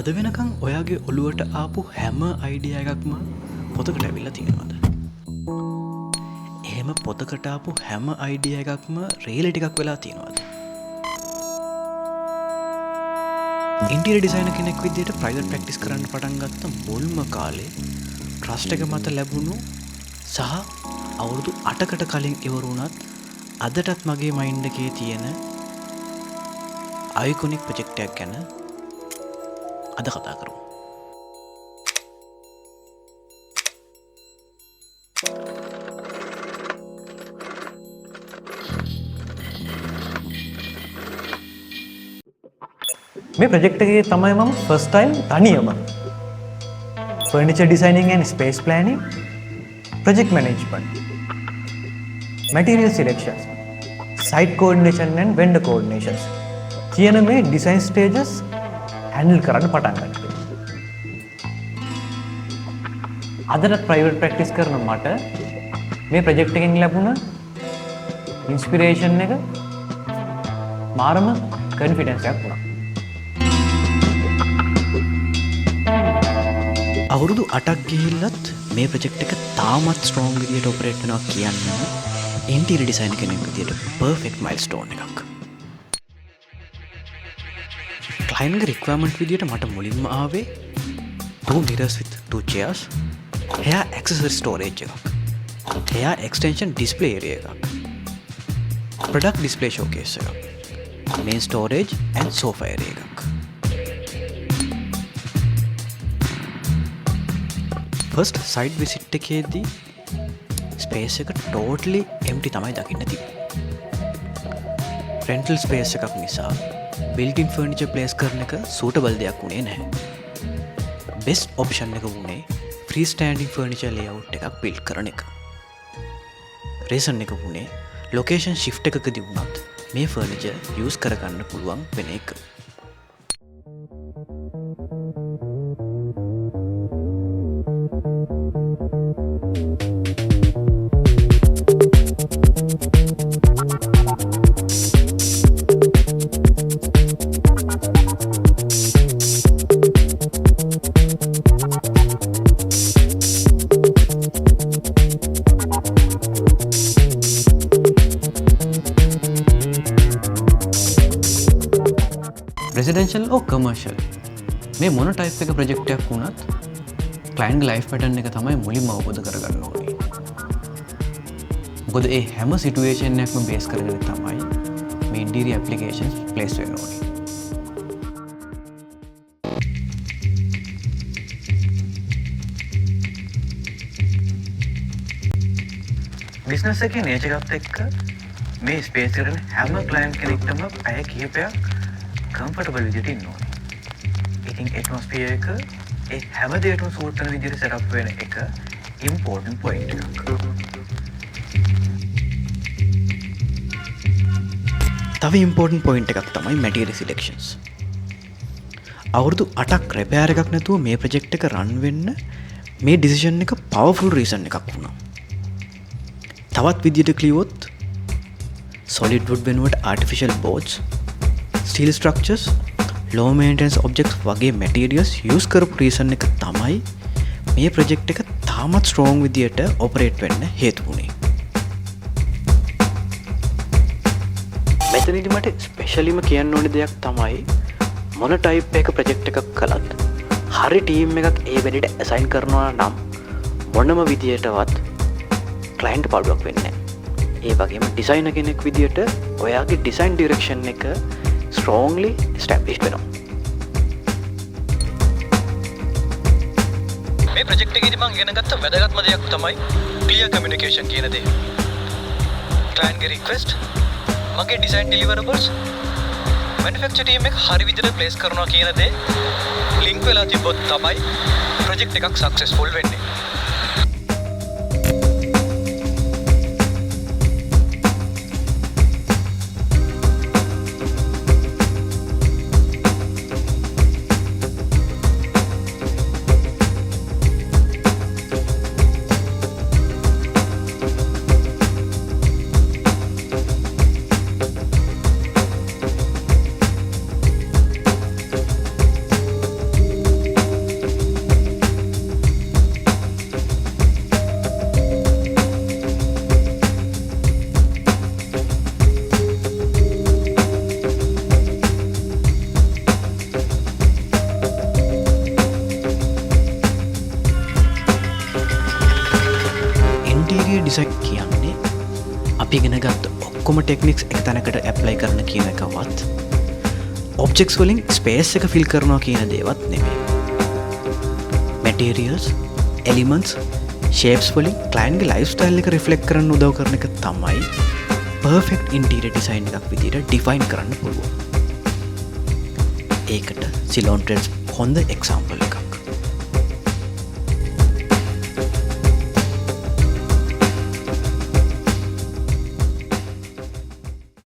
අද වෙනකං ඔයාගේ ඔළුවට ආපු හැම අයිඩිය එකක්ම පොතකට ඇවිල්ලා තියෙනවද? එහෙම පොතකට ආපු හැම අයිඩිය එකක්ම රියලිටි එකක් වෙලා තියෙනවද? ඉන්ටීරියර් ඩිසයිනර් කෙනෙක් විදිහට ප්‍රයිවට් ප්‍රැක්ටිස් කරන්න පටන් ගත්ත මුල්ම කාලේ ට්‍රස්ට් එක මත ලැබුණු සහ අවුරුදු 8කට කලින් ඉවර වුණත් අදටත් මගේ මයින්ඩ් එකේ තියෙන අයිකොනික් ප්‍රොජෙක්ට් එකක් ගැන අද කතා කරමු. මේ ප්‍රොජෙක්ට් එකේ තමයි මම ෆස්ට් ටයිම් තනියම furniture designing and space planning, project management, material selections, site coordination and vendor coordinations කියන මේ ඩිසයින් ස්ටේජස් හැන්ඩල් කරන්න පටන් ගත්තා. අදට ප්‍රයිවට් ප්‍රැක්ටිස් කරන මට මේ ප්‍රොජෙක්ට් එකෙන් ලැබුණ ඉන්ස්පිරේෂන් එක මාරම කොන්ෆිඩන්ස් එකක් වුණා. අවුරුදු 8ක් ගිහිල්ලත් මේ ප්‍රොජෙක්ට් එක තාමත් ස්ට්‍රෝංග් විදියට ඔපරේට් වෙනවා කියන්නේ ඉන්ටීරියර් ඩිසයිනර් කෙනෙක් විදියට පර්ෆෙක්ට් මයිල්ස්ටෝන් එකක්. ක්ලයන්ට්ගේ රික්වයර්මන්ට් විදියට මට මුලින්ම ආවේ 2 mirrors with 2 chairs, hair accessory storage එකක්, hair extension display area එකක්, product display showcase එකක්, main storage and sofa area එකක්. ෆස්ට් සයිඩ් විසිට් එකේදී ස්පේස් එක ටෝටලි එම්ටි තමයි දකින්න තිබුණේ. රෙන්ටල් ස්පේස් එකක් නිසා බිල්ට්-ඉන් ෆර්නිචර් ප්ලේස් කරන එක සූටබල් දෙයක් වුණේ නැහැ. බෙස්ට් ඔප්ෂන් එක වුණේ ෆ්‍රී ස්ටෑන්ඩින් ෆර්නිචර් ලේඅවුට් එකක් බිල්ඩ් කරන එක. රීසන් එක වුණේ ලොකේෂන් ෂිෆ්ට් එකකදී වුණත් මේ ෆර්නිචර් යූස් කරගන්න පුළුවන් වෙන එක. රෙසිඩෙන්ෂල් ඕ කමර්ෂල් මේ මොන ටයිප් එක ප්‍රොජෙක්ට් එකක් වුණත් ක්ලයන්ට්ගේ ලයිෆ් පැටර්න් එක තමයි මුලින්ම අවබෝධ කරගන්න ඕනේ. මොකද ඒ හැම සිටුේෂන් එකක්ම බේස් කරගෙන තමයි මේ ඉන්ටීරියර් ඇප්ලිකේෂන්ස් ප්ලේස් වෙන්න ඕනේ. බිස්නස් එකේ නේචර් එකත් එක්ක මේ ස්පේස් කරන හැම ක්ලයන්ට් කෙනෙක්ටම පැය කිහිපයක් කම්ෆර්ටබල් විදිහට ඉන්න ඕනේ. ඉතින් ඇට්මොස්ෆියර් එක ඒ හැම දෙයකටම සූට් කරන විදිහට සෙටප් වෙන එක ඉම්පෝටන්ට් පොයින්ට් එකක්. තව ඉම්පෝටන්ට් පොයින්ට් එකක් තමයි මැටීරියල් සිලෙක්ෂන්ස්. අවුරුදු 8ක් රිපෙයාර් එකක් නැතුව මේ ප්‍රොජෙක්ට් එක රන් වෙන්න මේ ඩිසිෂන් එක පවර්ෆුල් රීසන් එකක් වුණා. තවත් විදිහට කිව්වොත් solid wood වෙනුවට artificial boards, steel structures, low maintenance objects වගේ materials use කරපු reason එක තමයි මේ project එක තාමත් strong විදියට operate වෙන්න හේතු වුණේ. මෙතනදි මට ස්පෙෂලිම කියන්න ඕනේ දෙයක් තමයි මොන type එක project එකක් කළත් හරි team එකක් ඒ වැඩේට assign කරනවා නම් මොනම විදියටවත් client පාඩුවක් වෙන්නේ නැහැ. ඒ වගේම designer කෙනෙක් විදියට ඔයාගේ design direction එක strongly established වෙනවා. මේ ප්‍රොජෙක්ට් එකේදී මම ඉගෙන ගත්ත වැදගත්ම දෙයක් තමයි clear communication කියන දේ. client ගේ request, මගේ design deliverables, manufacturer team එක හරි විදිහට place කරනවා කියන දේ link වෙලා තිබ්බොත් තමයි project එකක් successful වෙන්නේ. ඩිසයින් කියන්නේ අපි ගෙන ගත්ත ඔක්කොම ටෙක්නික්ස් එක තැනකට ඇප්ලයි කරන කියන එකවත් ඔබ්ජෙක්ස් වලින් ස්පේස් එක ෆිල් කරනවා කියන දේවත් නෙමෙයි. මැටීරියල්ස්, එලිමන්ට්ස්, ෂේප්ස් වලින් ක්ලයන්ට්ගේ ලයිෆ් ස්ටයිල් එක රිෆ්ලෙක්ට් කරන්න උදව් කරන එක තමයි පර්ෆෙක්ට් ඉන්ටීරියර් ඩිසයින් එකක් විදිහට ඩිෆයින් කරන්න පුළුවන්. ඒකට සිලෝන් ට්‍රෙඩ්ස් හොඳ එක්සාම්පල් එකක්.